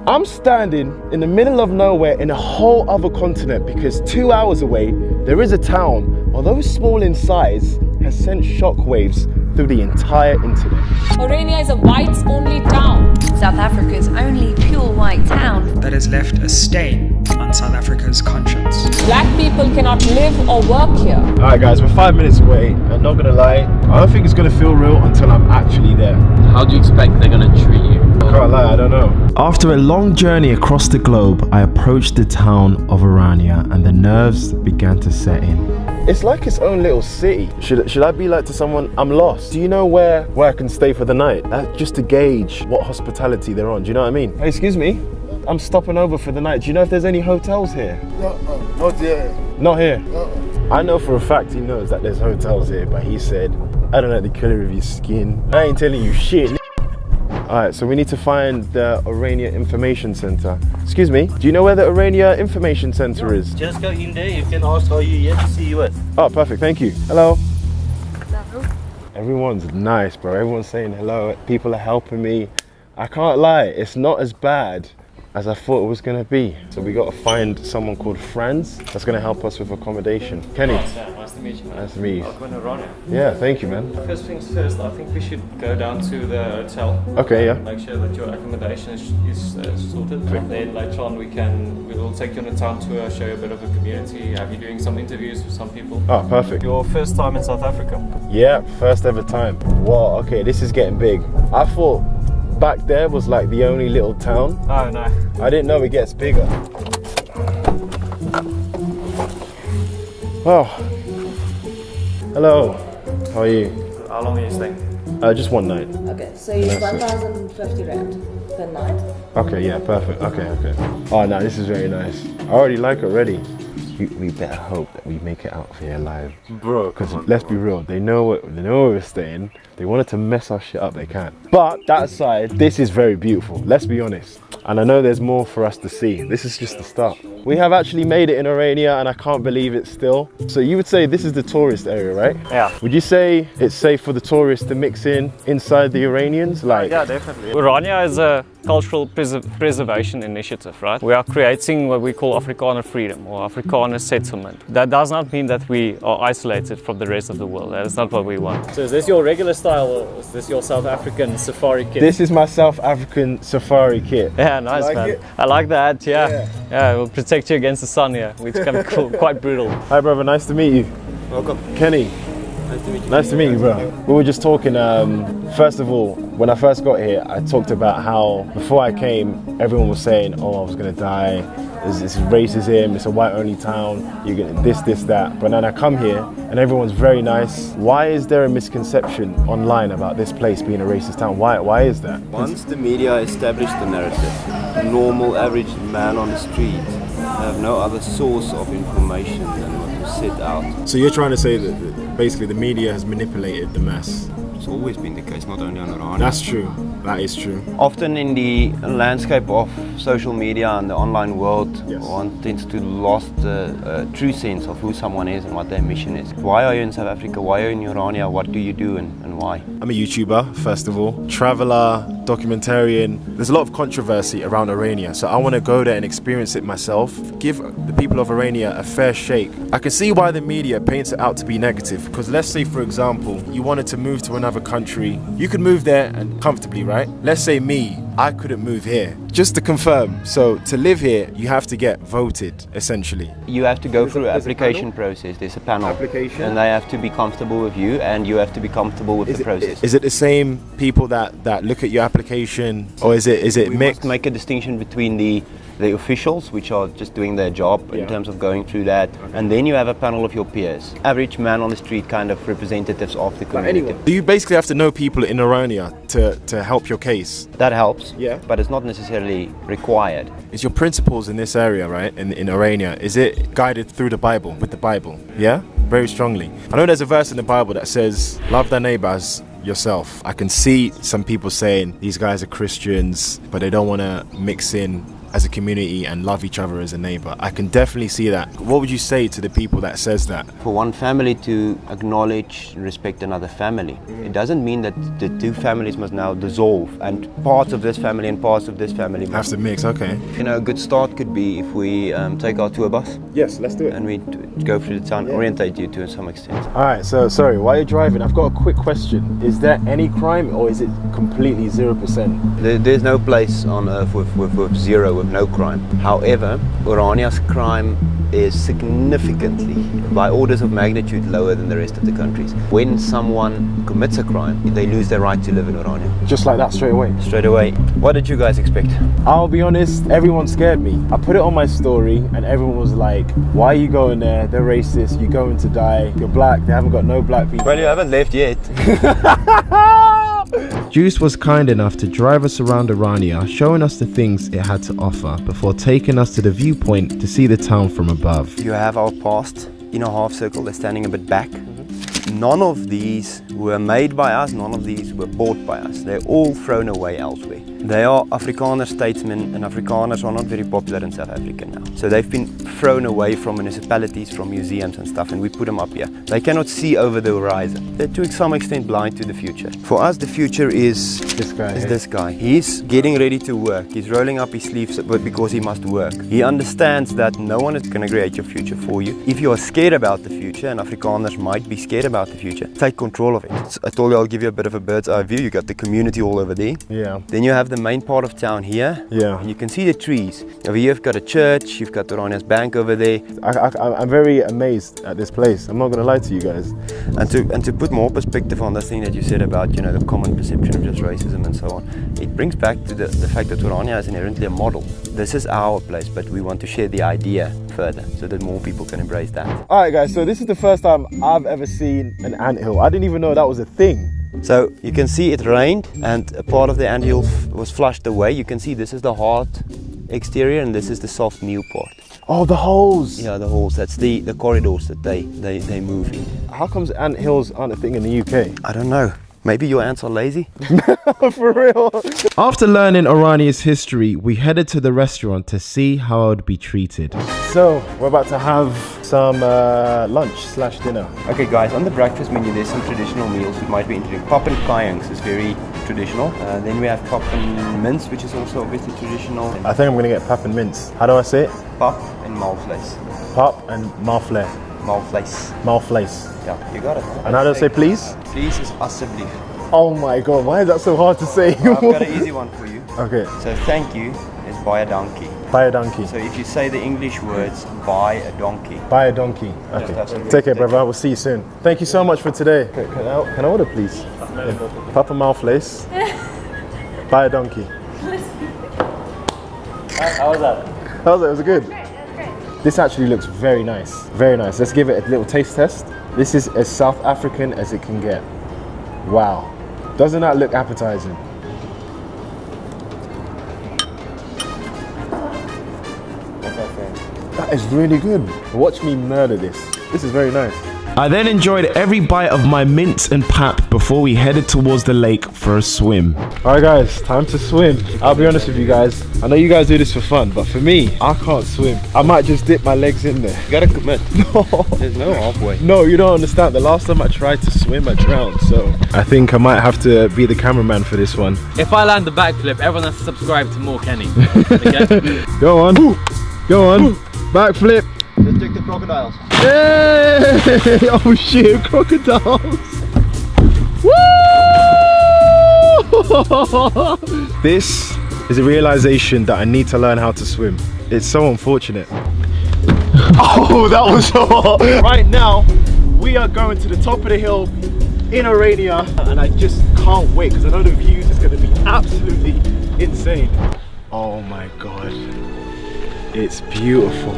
I'm standing in the middle of nowhere in a whole other continent because 2 hours away, there is a town, although small in size, has sent shockwaves through the entire internet. Orania is a whites-only town. South Africa's only pure white town that has left a stain on South Africa's conscience. Black people cannot live or work here. Alright guys, we're 5 minutes away, and not gonna lie, I don't think it's gonna feel real until I'm actually there. How do you expect they're gonna treat you? I can't lie, I don't know. After a long journey across the globe, I approached the town of Orania and the nerves began to set in. It's like its own little city. Should I be like to someone, I'm lost? Do you know where I can stay for the night? Just to gauge what hospitality they're on, do you know what I mean? Hey, excuse me, I'm stopping over for the night. Do you know if there's any hotels here? No, not here. Not here? No. I know for a fact he knows that there's hotels here, but he said, I don't like the color of your skin. I ain't telling you shit. Alright, so we need to find the Orania Information Center. Excuse me, do you know where the Orania Information Center is? Just go in there, you can ask how you here to see you with. Oh, perfect, thank you. Hello. Hello. Everyone's nice, bro. Everyone's saying hello. People are helping me. I can't lie, it's not as bad as I thought it was gonna be. So we gotta find someone called Franz that's gonna help us with accommodation. Kenny. Nice to meet you, man. Nice to meet you. Welcome to Orania. Yeah, thank you, man. First things first, I think we should go down to the hotel. Okay, yeah. Make sure that your accommodation is sorted. And then later on we will take you on a town tour, show you a bit of a community, have you doing some interviews with some people. Oh, perfect. Your first time in South Africa? Yeah, first ever time. Whoa, okay, this is getting big. I thought back there was like the only little town. Oh no. I didn't know it gets bigger. Oh. Hello. How are you? How long are you staying? Just one night. Okay, so it's 1,050 rand per night. Okay, yeah, perfect. Okay. Oh no, this is very nice. I already like it already. We better hope that we make it out of here alive, bro. Because let's be real, they know where we're staying. They wanted to mess our shit up, they can. But that aside, this is very beautiful. Let's be honest. And I know there's more for us to see. This is just the start. We have actually made it in Orania, and I can't believe it still. So you would say this is the tourist area, right? Yeah. Would you say it's safe for the tourists to mix in inside the Iranians? Like, yeah, definitely. Orania is a cultural preservation initiative, right? We are creating what we call Afrikaner freedom or Afrikaner settlement. That does not mean that we are isolated from the rest of the world. That is not what we want. So is this your regular style or is this your South African safari kit? This is my South African safari kit. Yeah, nice, like man. It? I like that, yeah. Yeah, it will protect you against the sun here, which can be cool, quite brutal. Hi brother, nice to meet you. Welcome. Kenny. Nice to meet you. Nice to meet you, bro. We were just talking, first of all, when I first got here, I talked about how before I came, everyone was saying, oh, I was gonna die. It's racism, it's a white-only town, you're gonna this, that. But then I come here and everyone's very nice. Why is there a misconception online about this place being a racist town? Why is that? Once the media established the narrative, the normal average man on the street have no other source of information than what was set out. So you're trying to say that basically the media has manipulated the mass? It's always been the case, not only on Orania. That's true. That is true. Often in the landscape of social media and the online world, one tends to lose the true sense of who someone is and what their mission is. Why are you in South Africa? Why are you in Orania? What do you do and why? I'm a YouTuber, first of all. Traveler, documentarian. There's a lot of controversy around Orania, so I want to go there and experience it myself. Give the people of Orania a fair shake. I can see why the media paints it out to be negative, because let's say, for example, you wanted to move to another country. You could move there and comfortably, right? Let's say me, I couldn't move here. Just to confirm, so to live here, you have to get voted, essentially. You have to go through an application process. There's a panel. Application? And they have to be comfortable with you, and you have to be comfortable with the process. Is it the same people that look at your application, or is it we mixed? Must make a distinction between the officials, which are just doing their job in terms of going through that, and then you have a panel of your peers, average man on the street, kind of representatives of the community. Do you basically have to know people in Orania to help your case? That helps, yeah, but it's not necessarily required. Is your principles in this area, right, in Orania, is it guided through the Bible, with the Bible? Yeah, very strongly. I know there's a verse in the Bible that says, love thy neighbor as yourself. I can see some people saying these guys are Christians, but they don't want to mix in as a community and love each other as a neighbor. I can definitely see that. What would you say to the people that says that? For one family to acknowledge and respect another family, it doesn't mean that the two families must now dissolve and parts of this family and parts of this family Have to mix, okay. You know, a good start could be if we take our tour bus. Yes, let's do it. And we go through the town, orientate you to some extent. Alright, so sorry, while you're driving, I've got a quick question. Is there any crime or is it completely 0%? There's no place on earth with zero, with no crime. However, Orania's crime is significantly, by orders of magnitude, lower than the rest of the countries. When someone commits a crime, they lose their right to live in Orania. Just like that, straight away? Straight away. What did you guys expect? I'll be honest, everyone scared me. I put it on my story and everyone was like, why are you going there? They're racist, you're going to die, you're black, they haven't got no black people. Well, you haven't left yet. Juice was kind enough to drive us around Orania, showing us the things it had to offer before taking us to the viewpoint to see the town from above. You have our past in a half circle, they're standing a bit back. None of these were made by us, none of these were bought by us. They're all thrown away elsewhere. They are Afrikaner statesmen, and Afrikaners are not very popular in South Africa now. So they've been thrown away from municipalities, from museums and stuff, and we put them up here. They cannot see over the horizon. They're to some extent blind to the future. For us, the future is this guy. He's getting ready to work. He's rolling up his sleeves because he must work. He understands that no one is going to create your future for you. If you are scared about the future, and Afrikaners might be scared about the future, take control of it. I told you I'll give you a bit of a bird's eye view. You got the community all over there. Yeah. Then you have the main part of town here. Yeah. And you can see the trees. Over here you've got a church, you've got Orania's bank over there. I'm very amazed at this place. I'm not going to lie to you guys. And to put more perspective on this thing that you said about, you know, the common perception of just racism and so on, it brings back to the fact that Orania is inherently a model. This is our place, but we want to share the idea further so that more people can embrace that. Alright guys, so this is the first time I've ever seen an anthill. I didn't even know that was a thing. So you can see it rained and a part of the anthill was flushed away. You can see this is the hard exterior and this is the soft new part. Oh, the holes! Yeah, the holes. That's the corridors that they move in. How comes anthills aren't a thing in the UK? I don't know. Maybe your ants are lazy? For real? After learning Orania's history, we headed to the restaurant to see how I would be treated. So, we're about to have some lunch/dinner. Okay guys, on the breakfast menu there's some traditional meals we might be interested. Pap and kajings is very traditional. Then we have pap and mince, which is also obviously traditional. I think I'm going to get pap and mince. How do I say it? Pap and maalvleis. Pap and maalvleis. Maalvleis. Maalvleis. Yeah, you got it. And how do I say please? Please is asseblief. Oh my god, why is that so hard to say? Well, I've got an easy one for you. Okay. So thank you is buy a donkey. Buy a donkey. So if you say the English words, buy a donkey. Buy a donkey. Okay. Take care, brother. We'll see you soon. Thank you so much for today. Can I order, please? Papa maalvleis. Buy a donkey. How was that? How was it? Was it good? This actually looks very nice. Very nice. Let's give it a little taste test. This is as South African as it can get. Wow. Doesn't that look appetizing? That is really good. Watch me murder this. This is very nice. I then enjoyed every bite of my mince and pap before we headed towards the lake for a swim. Alright guys, time to swim. I'll be honest with you guys, I know you guys do this for fun, but for me, I can't swim. I might just dip my legs in there. You gotta commit. No. There's no halfway. No, you don't understand. The last time I tried to swim, I drowned, so I think I might have to be the cameraman for this one. If I land the backflip, everyone has to subscribe to more Kenny. Okay? Go on. Go on. Backflip. Let's check the crocodiles. Hey! Oh shit, crocodiles! Woo! This is a realization that I need to learn how to swim. It's so unfortunate. Oh, that was so hot! Right now, we are going to the top of the hill in Orania, and I just can't wait because I know the views is going to be absolutely insane. Oh my god, it's beautiful.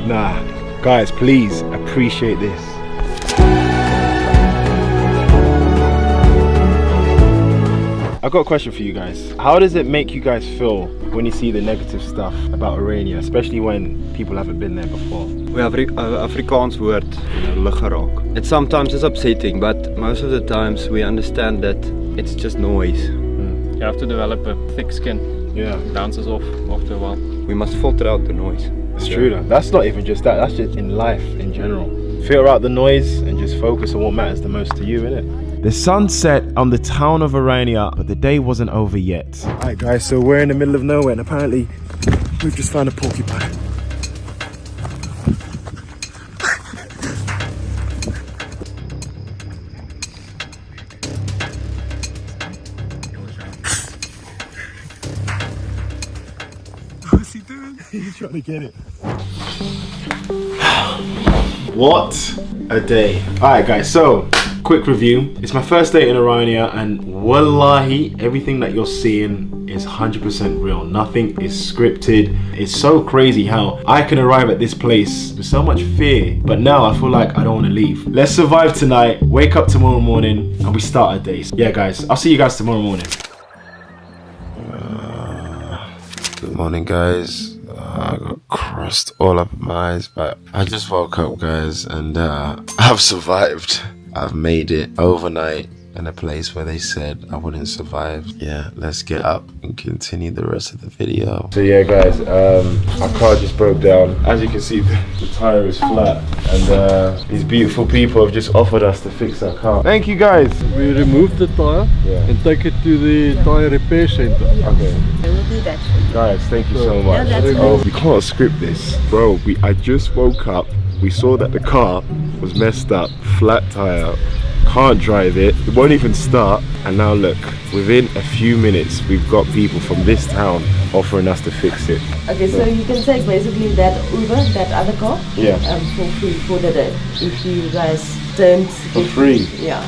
Nah, guys, please appreciate this. I've got a question for you guys. How does it make you guys feel when you see the negative stuff about Orania, especially when people haven't been there before? We have Afrikaans word, lig geraak. It sometimes is upsetting, but most of the times we understand that it's just noise. You have to develop a thick skin. Yeah. It bounces off after a while. We must filter out the noise. It's true though. That's not even just that, that's just in life in general. Filter out the noise and just focus on what matters the most to you, innit? The sun set on the town of Orania, but the day wasn't over yet. Alright guys, so we're in the middle of nowhere and apparently we've just found a porcupine. What's he doing? He's trying to get it. What a day. Alright guys, so quick review. It's my first day in Orania and wallahi, everything that you're seeing is 100% real. Nothing is scripted. It's so crazy how I can arrive at this place with so much fear, but now I feel like I don't want to leave. Let's survive tonight, wake up tomorrow morning, and we start our days. Yeah guys, I'll see you guys tomorrow morning. Good morning guys. I got crust all up my eyes, but I just woke up guys and I've survived. I've made it overnight in a place where they said I wouldn't survive. Yeah, let's get up and continue the rest of the video. So yeah guys, our car just broke down. As you can see, the tire is flat and these beautiful people have just offered us to fix our car. Thank you guys. We removed the tire and take it to the tire repair center. Okay. I will do that for you. Guys, thank you so much. that's Oh, we can't script this. Bro, I just woke up. We saw that the car was messed up, flat tire. Can't drive it, it won't even start, and now look, within a few minutes we've got people from this town offering us to fix it. Okay, so you can take basically that Uber, that other car, for free for the day. If you guys don't... For free? Yeah.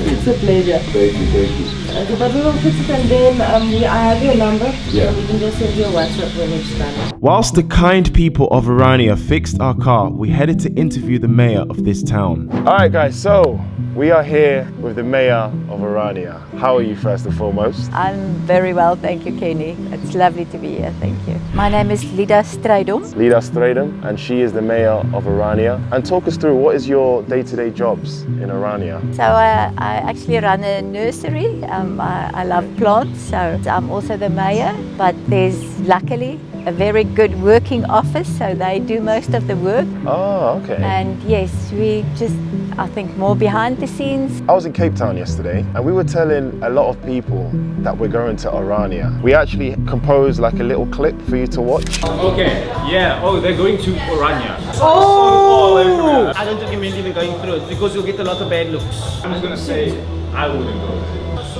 It's a pleasure. Thank you, thank you. Okay, but we will fix it and then I have your number. Yeah. So we can just send you a WhatsApp when it's done. Whilst the kind people of Orania fixed our car, we headed to interview the mayor of this town. Alright guys, so we are here with the mayor of Orania. How are you first and foremost? I'm very well, thank you, Kenny. It's lovely to be here, thank you. My name is Lida Strijdom. Lida Strijdom, and she is the mayor of Orania. And talk us through, what is your day-to-day jobs in Orania? So I actually run a nursery. I love plants, so I'm also the mayor, but there's luckily a very good working office, so they do most of the work. Oh, okay. And yes, we just, I think, more behind the scenes. I was in Cape Town yesterday and we were telling a lot of people that we're going to Orania. We actually composed like a little clip for you to watch. Okay, yeah, oh, they're going to Orania. Oh! I don't recommend even going through it because you'll get a lot of bad looks. I'm just gonna say, I wouldn't go.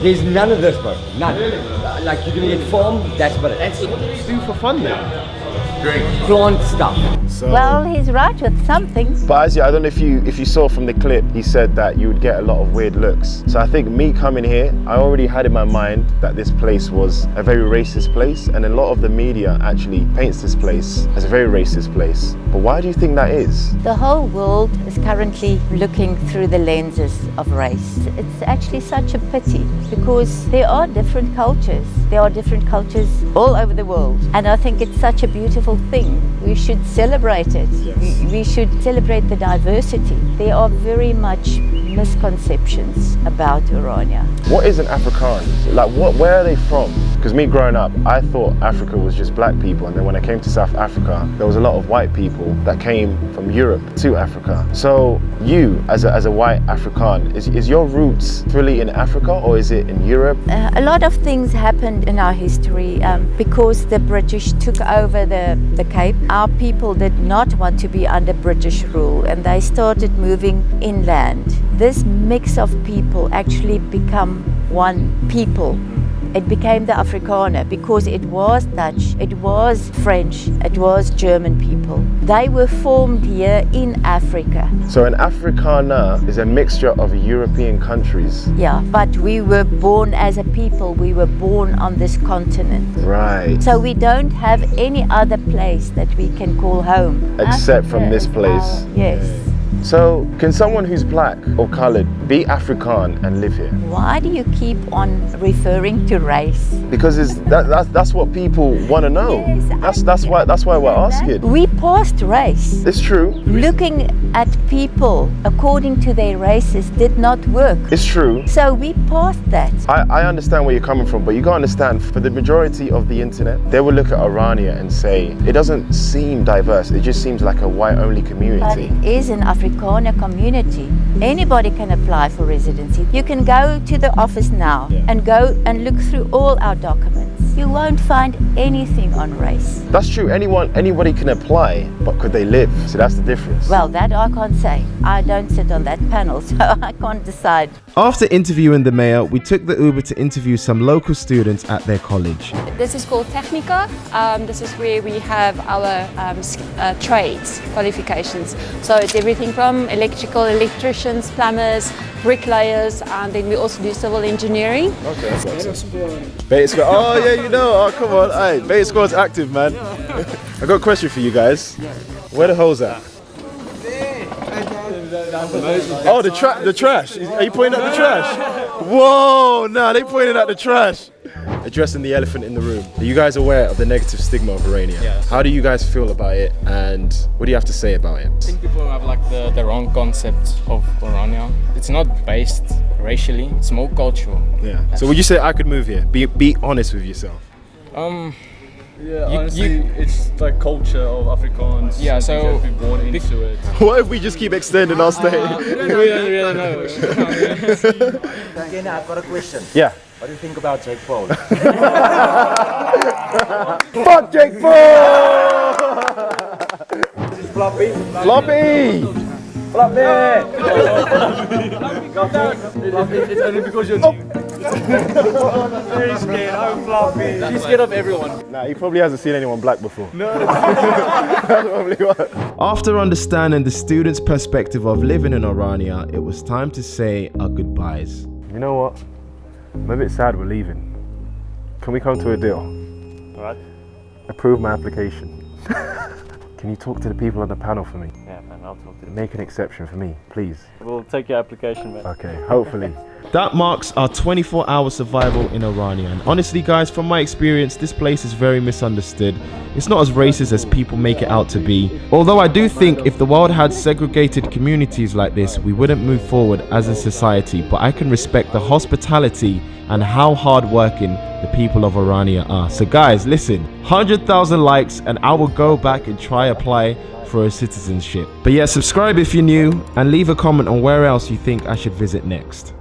There's none of this, bro. None. Like you're gonna get farmed, that's about it. That's what do you do for fun then? Drink. Plant stuff. So, Well, he's right with something. but as I don't know if you saw from the clip, he said that you would get a lot of weird looks. So I think me coming here, I already had in my mind that this place was a very racist place, and a lot of the media actually paints this place as a very racist place. But why do you think that is? The whole world is currently looking through the lenses of race. It's actually such a pity because there are different cultures. There are different cultures all over the world. And I think it's such a beautiful thing. We should celebrate it. Yes. We should celebrate the diversity. There are very much misconceptions about Orania. What is an Afrikaans? Like, where are they from? Because me growing up, I thought Africa was just black people, and then when I came to South Africa, there was a lot of white people that came from Europe to Africa. So you, as a white Afrikaan, is your roots fully in Africa or is it in Europe? A lot of things happened in our history because the British took over the Cape. Our people did not want to be under British rule and they started moving inland. This mix of people actually become one people. It became the Afrikaner because it was Dutch, it was French, it was German people. They were formed here in Africa. So an Afrikaner is a mixture of European countries. Yeah, but we were born as a people, we were born on this continent. Right. So we don't have any other place that we can call home. Except Africa from this is place. yes. So, can someone who's black or coloured be Afrikaan and live here? Why do you keep on referring to race? Because that's what people want to know. Yes, that's why we're asking. We passed race. It's true. Looking at people according to their races did not work. It's true. So we passed that. I understand where you're coming from, but you gotta understand, for the majority of the internet, they will look at Orania and say, it doesn't seem diverse, it just seems like a white-only But community. it is an Afrikaner community. Anybody can apply for residency. You can go to the office now and go and look through all our documents. You won't find anything on race. That's true, anybody can apply, but could they live? So that's the difference. Well, that I can't say. I don't sit on that panel, so I can't decide. After interviewing the mayor, we took the Uber to interview some local students at their college. This is called Technica. This is where we have our trades qualifications. So it's everything from electrical, electricians, plumbers, bricklayers, and then we also do civil engineering. Okay. Beta Squad. Oh yeah, you know. Oh come on. Hey, Beta Squad's active, man. I got a question for you guys. Where the holes at? Oh, the trash. Are you pointing at the trash? Whoa, nah, they pointing at the trash. Addressing the elephant in the room. Are you guys aware of the negative stigma of Orania? Yes. How do you guys feel about it, and what do you have to say about it? I think people have like the wrong concept of Orania. It's not based racially, it's more cultural. Yeah. So would you say I could move here? Be honest with yourself. Yeah, honestly, it's like culture of Afrikaans. Yeah, so you have to be born into it. What if we just keep extending our stay? We don't really know. Kenna, I've got a question. Yeah. What do you think about Jake Paul? Fuck Jake Paul! This is Floppy. Floppy! Floppy! It's only because you're very scared. I'm Floppy. She's scared of everyone. Nah, he probably hasn't seen anyone black before. No. That's probably what. After understanding the students' perspective of living in Orania, it was time to say our goodbyes. You know what? I'm a bit sad we're leaving. Can we come to a deal? Alright. Approve my application. Can you talk to the people on the panel for me? Yeah, man, I'll talk to them. Make an exception for me, please. We'll take your application, man. Okay, hopefully. That marks our 24-hour survival in Orania. And honestly, guys, from my experience, this place is very misunderstood. It's not as racist as people make it out to be. Although I do think if the world had segregated communities like this, we wouldn't move forward as a society. But I can respect the hospitality and how hardworking the people of Orania are. So guys, listen, 100,000 likes and I will go back and try apply for a citizenship. But yeah, subscribe if you're new and leave a comment on where else you think I should visit next.